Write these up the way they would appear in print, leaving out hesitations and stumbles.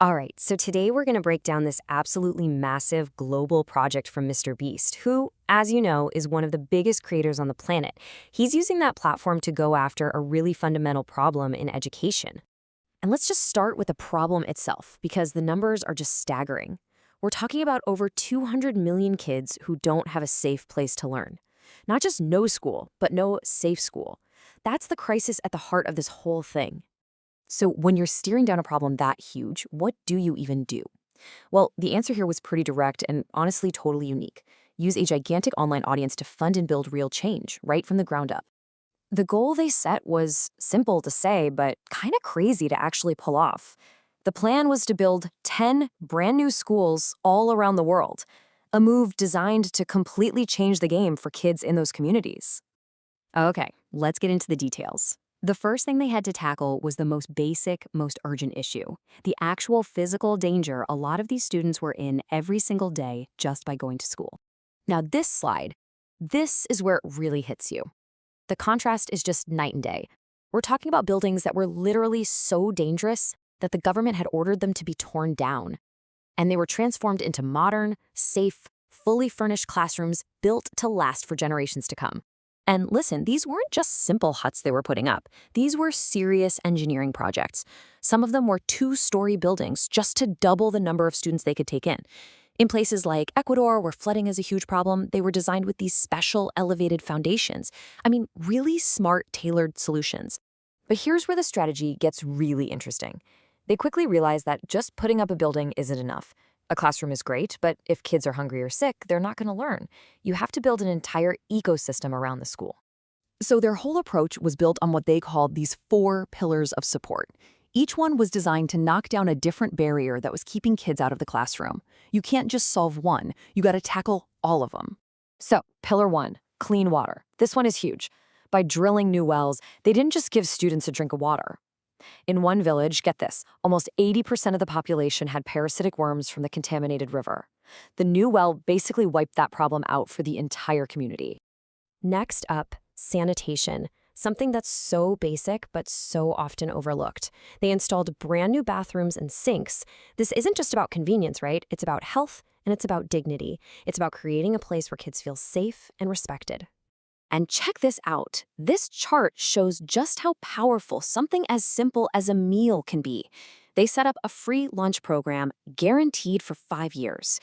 All right, so today we're going to break down this absolutely massive global project from Mr. Beast, who, as you know, is one of the biggest creators on the planet. He's using that platform to go after a really fundamental problem in education. And let's just start with the problem itself, because the numbers are just staggering. We're talking about over 200 million kids who don't have a safe place to learn. Not just no school, but no safe school. That's the crisis at the heart of this whole thing. So when you're steering down a problem that huge, what do you even do? Well, the answer here was pretty direct and honestly totally unique. Use a gigantic online audience to fund and build real change, right from the ground up. The goal they set was simple to say, but kind of crazy to actually pull off. The plan was to build 10 brand new schools all around the world, a move designed to completely change the game for kids in those communities. Okay, let's get into the details. The first thing they had to tackle was the most basic, most urgent issue, the actual physical danger a lot of these students were in every single day just by going to school. Now this is where it really hits you. The contrast is just night and day. We're talking about buildings that were literally so dangerous that the government had ordered them to be torn down. And they were transformed into modern, safe, fully furnished classrooms built to last for generations to come. And listen, these weren't just simple huts they were putting up. These were serious engineering projects. Some of them were two-story buildings just to double the number of students they could take in. In places like Ecuador, where flooding is a huge problem, they were designed with these special elevated foundations. I mean, really smart, tailored solutions. But here's where the strategy gets really interesting. They quickly realized that just putting up a building isn't enough. A classroom is great, but if kids are hungry or sick, they're not going to learn. You have to build an entire ecosystem around the school. So their whole approach was built on what they called these 4 pillars of support. Each one was designed to knock down a different barrier that was keeping kids out of the classroom. You can't just solve one, you got to tackle all of them. So, pillar 1, clean water. This one is huge. By drilling new wells, they didn't just give students a drink of water. In one village, get this, almost 80% of the population had parasitic worms from the contaminated river. The new well basically wiped that problem out for the entire community. Next up, sanitation, something that's so basic but so often overlooked. They installed brand new bathrooms and sinks. This isn't just about convenience, right? It's about health and it's about dignity. It's about creating a place where kids feel safe and respected. And check this out. This chart shows just how powerful something as simple as a meal can be. They set up a free lunch program guaranteed for 5 years.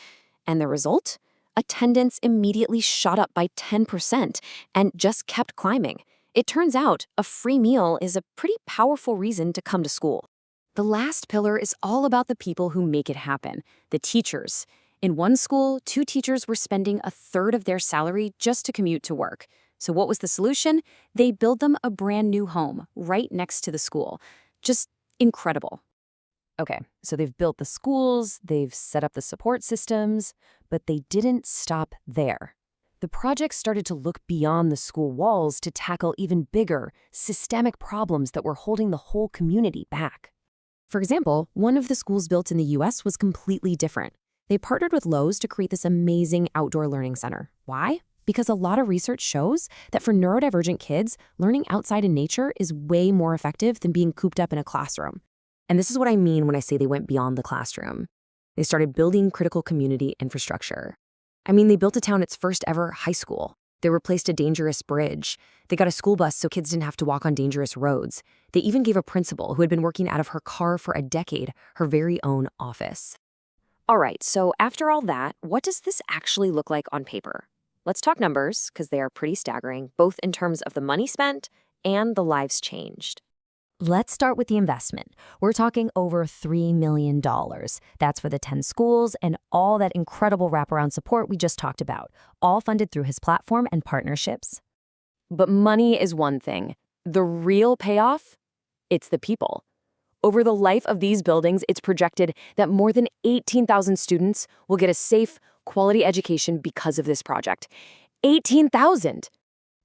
And the result? Attendance immediately shot up by 10% and just kept climbing. It turns out a free meal is a pretty powerful reason to come to school. The last pillar is all about the people who make it happen, the teachers. In one school, 2 teachers were spending a third of their salary just to commute to work. So what was the solution? They built them a brand new home right next to the school. Just incredible. Okay, so they've built the schools, they've set up the support systems, but they didn't stop there. The project started to look beyond the school walls to tackle even bigger, systemic problems that were holding the whole community back. For example, one of the schools built in the US was completely different. They partnered with Lowe's to create this amazing outdoor learning center. Why? Because a lot of research shows that for neurodivergent kids, learning outside in nature is way more effective than being cooped up in a classroom. And this is what I mean when I say they went beyond the classroom. They started building critical community infrastructure. I mean, they built a town its first ever high school. They replaced a dangerous bridge. They got a school bus so kids didn't have to walk on dangerous roads. They even gave a principal who had been working out of her car for a decade her very own office. All right, so after all that, what does this actually look like on paper? Let's talk numbers, because they are pretty staggering, both in terms of the money spent and the lives changed. Let's start with the investment. We're talking over $3 million. That's for the 10 schools and all that incredible wraparound support we just talked about, all funded through his platform and partnerships. But money is one thing. The real payoff? It's the people. Over the life of these buildings, it's projected that more than 18,000 students will get a safe, quality education because of this project. 18,000!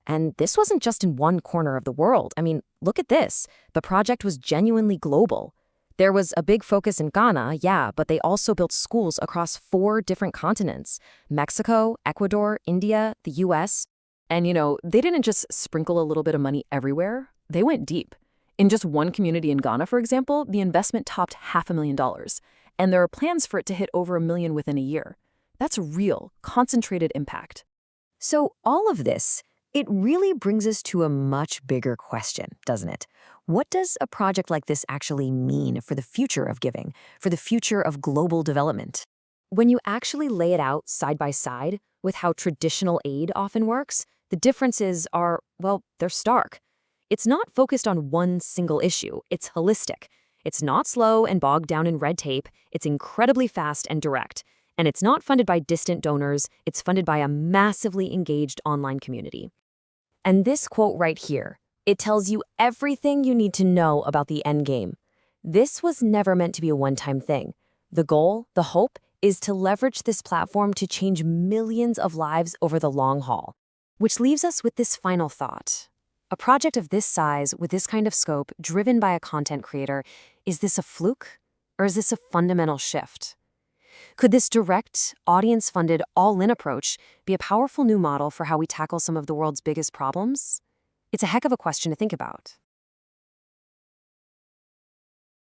And this wasn't just in one corner of the world. I mean, look at this. The project was genuinely global. There was a big focus in Ghana, yeah, but they also built schools across 4 different continents: Mexico, Ecuador, India, the US. And they didn't just sprinkle a little bit of money everywhere. They went deep. In just one community in Ghana, for example, the investment topped $500,000, and there are plans for it to hit over $1 million within a year. That's real, concentrated impact. So all of this, it really brings us to a much bigger question, doesn't it? What does a project like this actually mean for the future of giving, for the future of global development? When you actually lay it out side by side with how traditional aid often works, the differences are, well, they're stark. It's not focused on one single issue, it's holistic. It's not slow and bogged down in red tape, it's incredibly fast and direct. And it's not funded by distant donors, it's funded by a massively engaged online community. And this quote right here, it tells you everything you need to know about the end game. This was never meant to be a one-time thing. The goal, the hope, is to leverage this platform to change millions of lives over the long haul. Which leaves us with this final thought. A project of this size, with this kind of scope, driven by a content creator, is this a fluke? Or is this a fundamental shift? Could this direct, audience-funded, all-in approach be a powerful new model for how we tackle some of the world's biggest problems? It's a heck of a question to think about.